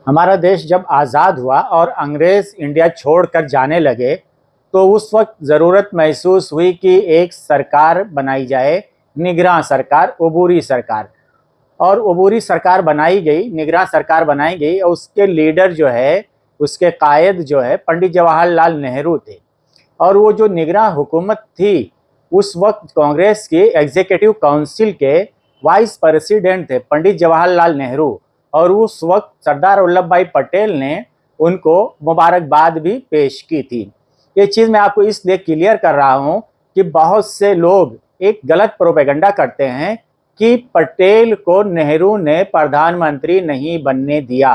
हमारा देश जब आज़ाद हुआ और अंग्रेज़ इंडिया छोड़कर जाने लगे तो उस वक्त ज़रूरत महसूस हुई कि एक सरकार बनाई जाए, निगरान सरकार, अबूरी सरकार। और अबूरी सरकार बनाई गई, निगरान सरकार बनाई गई और उसके लीडर जो है, उसके कायद जो है पंडित जवाहरलाल नेहरू थे। और वो जो निगरान हुकूमत थी, उस वक्त कांग्रेस के एग्जीक्यूटिव काउंसिल के वाइस प्रेसिडेंट थे पंडित जवाहरलाल नेहरू। और उस वक्त सरदार वल्लभ भाई पटेल ने उनको मुबारकबाद भी पेश की थी। ये चीज़ मैं आपको इसलिए क्लियर कर रहा हूँ कि बहुत से लोग एक गलत प्रोपेगेंडा करते हैं कि पटेल को नेहरू ने प्रधानमंत्री नहीं बनने दिया।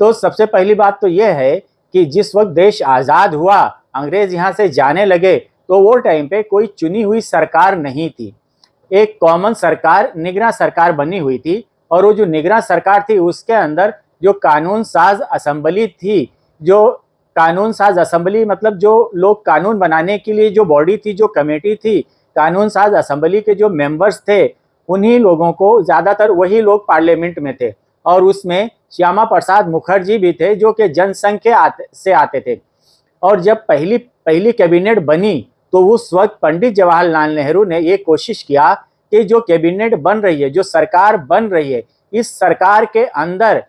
तो सबसे पहली बात तो यह है कि जिस वक्त देश आज़ाद हुआ, अंग्रेज यहाँ से जाने लगे, तो वो टाइम पे कोई चुनी हुई सरकार नहीं थी। एक कॉमन सरकार, निगरान सरकार बनी हुई थी। और वो जो निगरान सरकार थी उसके अंदर जो कानून साज असेंबली थी, जो कानून साज असेंबली मतलब जो लोग कानून बनाने के लिए जो बॉडी थी, जो कमेटी थी, कानून साज असेंबली के जो मेंबर्स थे, उन्हीं लोगों को, ज़्यादातर वही लोग पार्लियामेंट में थे। और उसमें श्यामा प्रसाद मुखर्जी भी थे जो कि जनसंघ से आते थे। और जब पहली पहली कैबिनेट बनी तो उस वक्त पंडित जवाहरलाल नेहरू ने ये कोशिश किया कि जो कैबिनेट बन रही है, जो सरकार बन रही है, इस सरकार के अंदर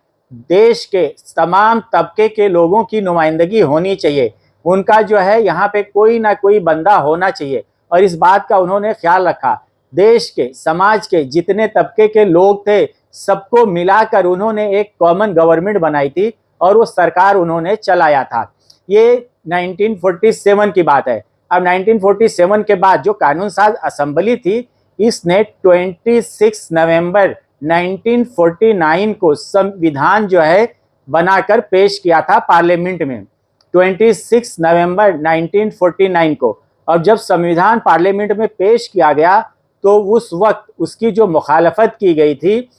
देश के तमाम तबके के लोगों की नुमाइंदगी होनी चाहिए। उनका जो है यहाँ पे कोई ना कोई बंदा होना चाहिए। और इस बात का उन्होंने ख्याल रखा। देश के, समाज के जितने तबके के लोग थे, सबको मिलाकर उन्होंने एक कॉमन गवर्नमेंट बनाई थी और वो सरकार उन्होंने चलाया था। ये 1947 की बात है। अब 1947 के बाद जो कानून साज असेंबली थी, इसने 26 नवंबर 1949 को संविधान जो है बनाकर पेश किया था पार्लियामेंट में, 26 नवंबर 1949 को। और जब संविधान पार्लियामेंट में पेश किया गया तो उस वक्त उसकी जो मुखालफत की गई थी,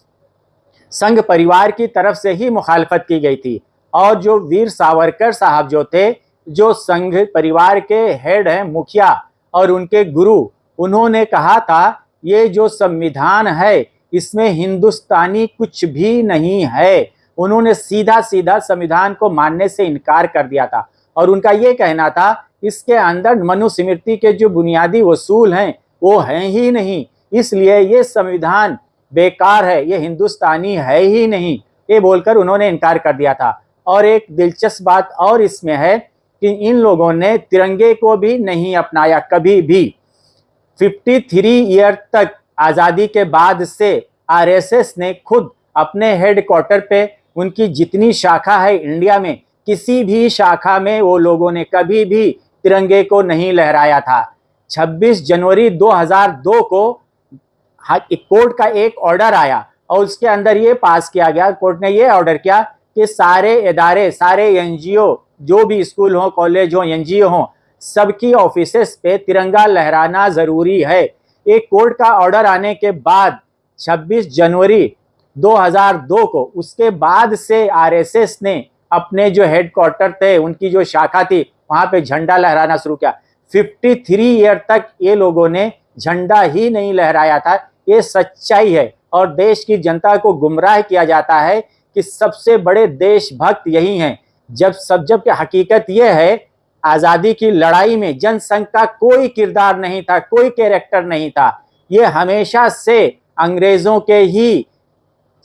संघ परिवार की तरफ से ही मुखालफत की गई थी। और जो वीर सावरकर साहब जो थे, जो संघ परिवार के हेड हैं, मुखिया और उनके गुरु, उन्होंने कहा था ये जो संविधान है इसमें हिंदुस्तानी कुछ भी नहीं है। उन्होंने सीधा सीधा संविधान को मानने से इनकार कर दिया था। और उनका ये कहना था इसके अंदर मनुस्मृति के जो बुनियादी उसूल हैं वो हैं ही नहीं, इसलिए ये संविधान बेकार है, ये हिंदुस्तानी है ही नहीं, ये बोलकर उन्होंने इनकार कर दिया था। और एक दिलचस्प बात और इसमें है कि इन लोगों ने तिरंगे को भी नहीं अपनाया कभी भी। 53 ईयर तक आज़ादी के बाद से आरएसएस ने खुद अपने हेडक्वार्टर पे, उनकी जितनी शाखा है इंडिया में, किसी भी शाखा में वो लोगों ने कभी भी तिरंगे को नहीं लहराया था। 26 जनवरी 2002 को कोर्ट का एक ऑर्डर आया और उसके अंदर ये पास किया गया, कोर्ट ने ये ऑर्डर किया कि सारे इदारे, सारे एनजीओ, जो भी स्कूल हो, कॉलेज हो, एनजीओ हो, सबकी ऑफिसेस पे तिरंगा लहराना जरूरी है। एक कोर्ट का ऑर्डर आने के बाद 26 जनवरी 2002 को, उसके बाद से आरएसएस ने अपने जो हेडक्वार्टर थे, उनकी जो शाखा थी, वहां पे झंडा लहराना शुरू किया। 53 ईयर तक ये लोगों ने झंडा ही नहीं लहराया था। ये सच्चाई है और देश की जनता को गुमराह किया जाता है कि सबसे बड़े देशभक्त यही हैं। जबकि हकीकत यह है, आज़ादी की लड़ाई में जनसंघ का कोई किरदार नहीं था, कोई कैरेक्टर नहीं था। ये हमेशा से अंग्रेजों के ही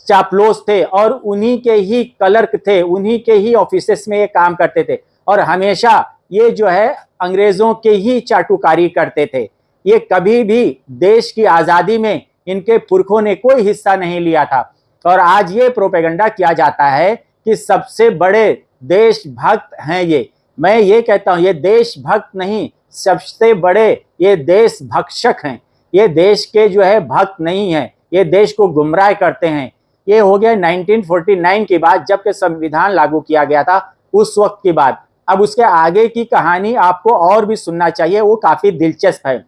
चापलूस थे और उन्हीं के ही क्लर्क थे, उन्हीं के ही ऑफिसेस में ये काम करते थे। और हमेशा ये जो है अंग्रेजों के ही चाटुकारी करते थे। ये कभी भी देश की आज़ादी में इनके पुरखों ने कोई हिस्सा नहीं लिया था। और आज ये प्रोपेगेंडा किया जाता है कि सबसे बड़े देशभक्त हैं ये। मैं ये कहता हूँ ये देशभक्त नहीं, सबसे बड़े ये देश भक्षक हैं। ये देश के जो है भक्त नहीं है, ये देश को गुमराह करते हैं। ये हो गया 1949 की बात, जबकि संविधान लागू किया गया था, उस वक्त की बात। अब उसके आगे की कहानी आपको और भी सुनना चाहिए, वो काफी दिलचस्प है।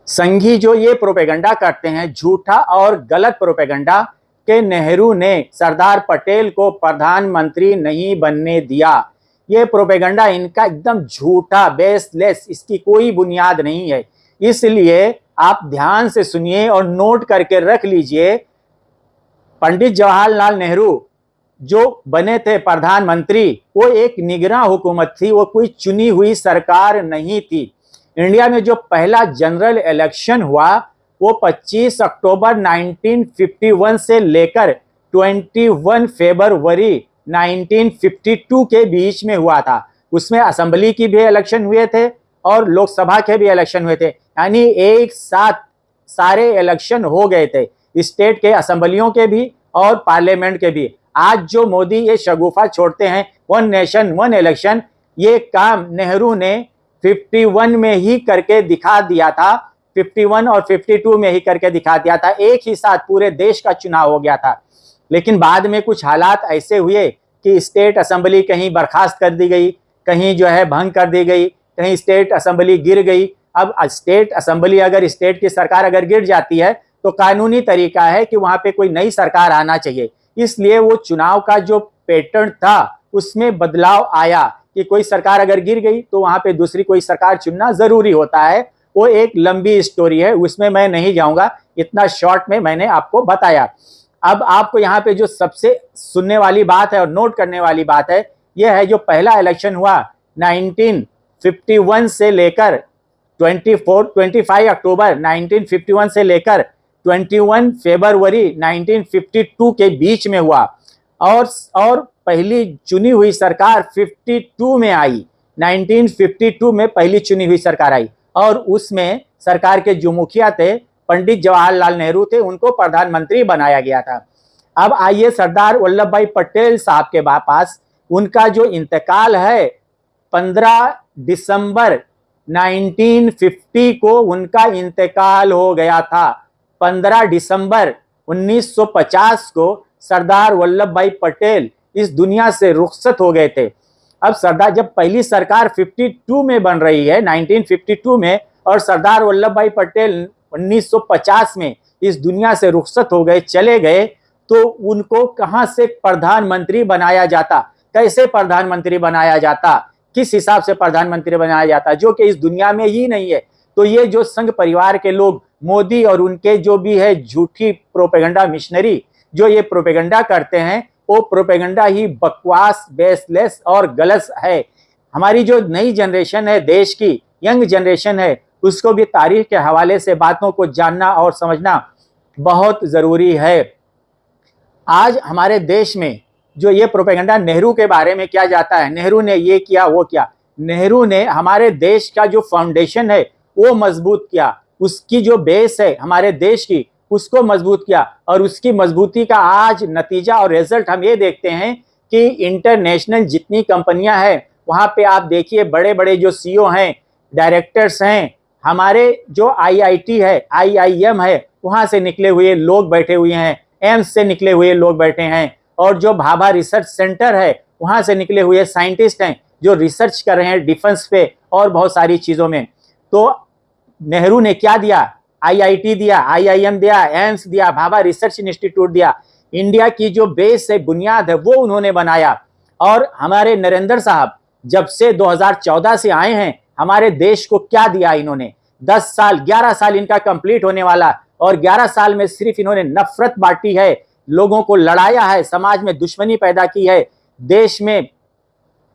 संघी जो ये प्रोपेगेंडा करते हैं, झूठा और गलत प्रोपेगेंडा, कि नेहरू ने सरदार पटेल को प्रधानमंत्री नहीं बनने दिया, ये प्रोपेगेंडा इनका एकदम झूठा, बेसलेस, इसकी कोई बुनियाद नहीं है। इसलिए आप ध्यान से सुनिए और नोट करके रख लीजिए। पंडित जवाहरलाल नेहरू जो बने थे प्रधानमंत्री वो एक निगरान हुकूमत थी, वो कोई चुनी हुई सरकार नहीं थी। इंडिया में जो पहला जनरल इलेक्शन हुआ वो 25 अक्टूबर 1951 से लेकर 21 फरवरी 1952 के बीच में हुआ था। उसमें असेंबली की भी इलेक्शन हुए थे और लोकसभा के भी इलेक्शन हुए थे, यानी एक साथ सारे इलेक्शन हो गए थे, स्टेट के असेंबलियों के भी और पार्लियामेंट के भी। आज जो मोदी ये शगुफा छोड़ते हैं वन नेशन वन इलेक्शन, ये काम नेहरू ने 51 में ही करके दिखा दिया था, 51 और 52 में ही करके दिखा दिया था, एक ही साथ पूरे देश का चुनाव हो गया था। लेकिन बाद में कुछ हालात ऐसे हुए कि स्टेट असेंबली कहीं बर्खास्त कर दी गई, कहीं जो है भंग कर दी गई, कहीं स्टेट असेंबली गिर गई। अब स्टेट असेंबली अगर स्टेट की सरकार अगर गिर जाती है तो कानूनी तरीका है कि वहां पे कोई नई सरकार आना चाहिए, इसलिए वो चुनाव का जो पैटर्न था उसमें बदलाव आया कि कोई सरकार अगर गिर गई तो वहां पे दूसरी कोई सरकार चुनना जरूरी होता है। वो एक लंबी स्टोरी है, उसमें मैं नहीं जाऊंगा, इतना शॉर्ट में मैंने आपको बताया। अब आपको यहाँ पे जो सबसे सुनने वाली बात है और नोट करने वाली बात है, यह है जो पहला इलेक्शन हुआ 1951 से लेकर 25 अक्टूबर 1951 से लेकर 21 फरवरी 1952 के बीच में हुआ और पहली चुनी हुई सरकार 52 में आई, 1952 में पहली चुनी हुई सरकार आई और उसमें सरकार के जो मुखिया थे पंडित जवाहरलाल नेहरू थे, उनको प्रधानमंत्री बनाया गया था। अब आइए सरदार वल्लभ भाई पटेल साहब के पास, उनका जो इंतकाल है 15 दिसंबर 1950 को उनका इंतकाल हो गया था। 15 दिसंबर 1950 को सरदार वल्लभ भाई पटेल इस दुनिया से रुखसत हो गए थे। अब सरदार जब पहली सरकार 52 में बन रही है 1952 में, और सरदार वल्लभ भाई पटेल 1950 में इस दुनिया से रुखसत हो गए, चले गए, तो उनको कहां से प्रधानमंत्री बनाया जाता, कैसे प्रधानमंत्री बनाया जाता, किस हिसाब से प्रधानमंत्री बनाया जाता, जो कि इस दुनिया में ही नहीं है। तो ये जो संघ परिवार के लोग, मोदी और उनके जो भी है झूठी प्रोपेगेंडा मिशनरी, जो ये प्रोपेगेंडा करते हैं, वो प्रोपेगेंडा ही बकवास, बेसलेस और गलत है। हमारी जो नई जनरेशन है, देश की यंग जनरेशन है, उसको भी तारीख के हवाले से बातों को जानना और समझना बहुत जरूरी है। आज हमारे देश में जो ये प्रोपेगेंडा नेहरू के बारे में किया जाता है, नेहरू ने ये किया वो किया, नेहरू ने हमारे देश का जो फाउंडेशन है वो मजबूत किया, उसकी जो बेस है हमारे देश की उसको मजबूत किया, और उसकी मजबूती का आज नतीजा और रिजल्ट हम ये देखते हैं कि इंटरनेशनल जितनी कंपनियां हैं वहां पे आप देखिए बड़े बड़े जो सीईओ हैं, डायरेक्टर्स हैं, हमारे जो आईआईटी है, आईआईएम है, वहां से निकले हुए लोग बैठे हुए हैं, एम्स से निकले हुए लोग बैठे हैं, और जो भाभा रिसर्च सेंटर है वहां से निकले हुए साइंटिस्ट हैं जो रिसर्च कर रहे हैं डिफेंस पे और बहुत सारी चीजों में। तो नेहरू ने क्या दिया, आईआईटी दिया, आईआईएम दिया, एम्स दिया, भाभा रिसर्च इंस्टीट्यूट दिया, इंडिया की जो बेस है, बुनियाद है, वो उन्होंने बनाया। और हमारे नरेंद्र साहब जब से 2014 से आए हैं, हमारे देश को क्या दिया इन्होंने, 10 साल 11 साल इनका कंप्लीट होने वाला, और 11 साल में सिर्फ इन्होंने नफरत बांटी है, लोगों को लड़ाया है, समाज में दुश्मनी पैदा की है, देश में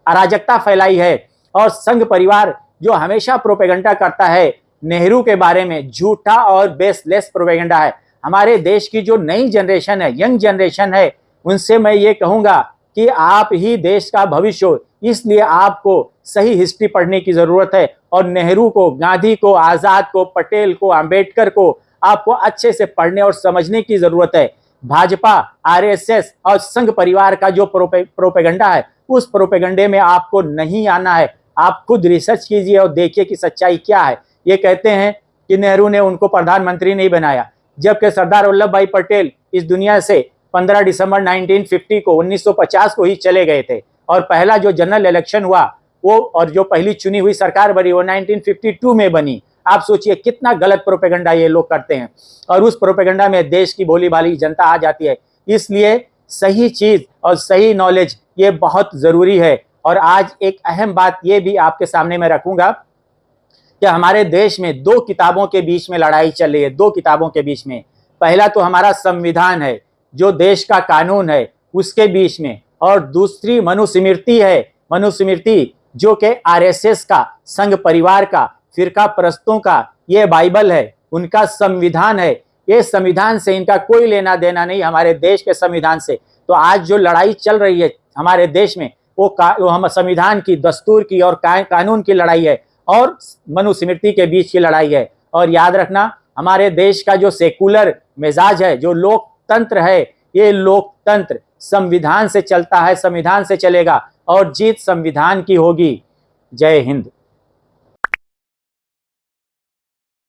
अराजकता फैलाई है। और संघ परिवार जो हमेशा प्रोपेगेंडा करता है नेहरू के बारे में, झूठा और बेसलेस प्रोपेगेंडा है। हमारे देश की जो नई जनरेशन है, यंग जनरेशन है, उनसे मैं ये कहूंगा कि आप ही देश का भविष्य हो, इसलिए आपको सही हिस्ट्री पढ़ने की जरूरत है, और नेहरू को, गांधी को, आजाद को, पटेल को, अंबेडकर को आपको अच्छे से पढ़ने और समझने की जरूरत है। भाजपा, आरएसएस और संघ परिवार का जो प्रोपेगेंडा है, उस प्रोपेगेंडे में आपको नहीं आना है। आप खुद रिसर्च कीजिए और देखिए कि सच्चाई क्या है। ये कहते हैं कि नेहरू ने उनको प्रधानमंत्री नहीं बनाया, जबकि सरदार वल्लभ भाई पटेल इस दुनिया से 15 दिसंबर 1950 को 1950 को ही चले गए थे, और पहला जो जनरल इलेक्शन हुआ वो, और जो पहली चुनी हुई सरकार बनी वो 1952 में बनी। आप सोचिए कितना गलत प्रोपेगेंडा ये लोग करते हैं, और उस प्रोपेगेंडा में देश की भोली भाली जनता आ जाती है। इसलिए सही चीज और सही नॉलेज ये बहुत जरूरी है। और आज एक अहम बात ये भी आपके सामने मैं रखूंगा कि हमारे देश में दो किताबों के बीच में लड़ाई चल रही है, दो किताबों के बीच में। पहला तो हमारा संविधान है, जो देश का कानून है, उसके बीच में, और दूसरी मनुस्मृति है, मनुस्मृति जो कि आरएसएस का, संघ परिवार का, फिरका परस्तों का ये बाइबल है, उनका संविधान है। ये संविधान से इनका कोई लेना देना नहीं, हमारे देश के संविधान से। तो आज जो लड़ाई चल रही है हमारे देश में वो हम संविधान की, दस्तूर की और कानून की लड़ाई है और मनुस्मृति के बीच की लड़ाई है। और याद रखना, हमारे देश का जो सेकुलर मिजाज है, जो लोकतंत्र है, ये लोकतंत्र संविधान से चलता है, संविधान से चलेगा और जीत संविधान की होगी। जय हिंद।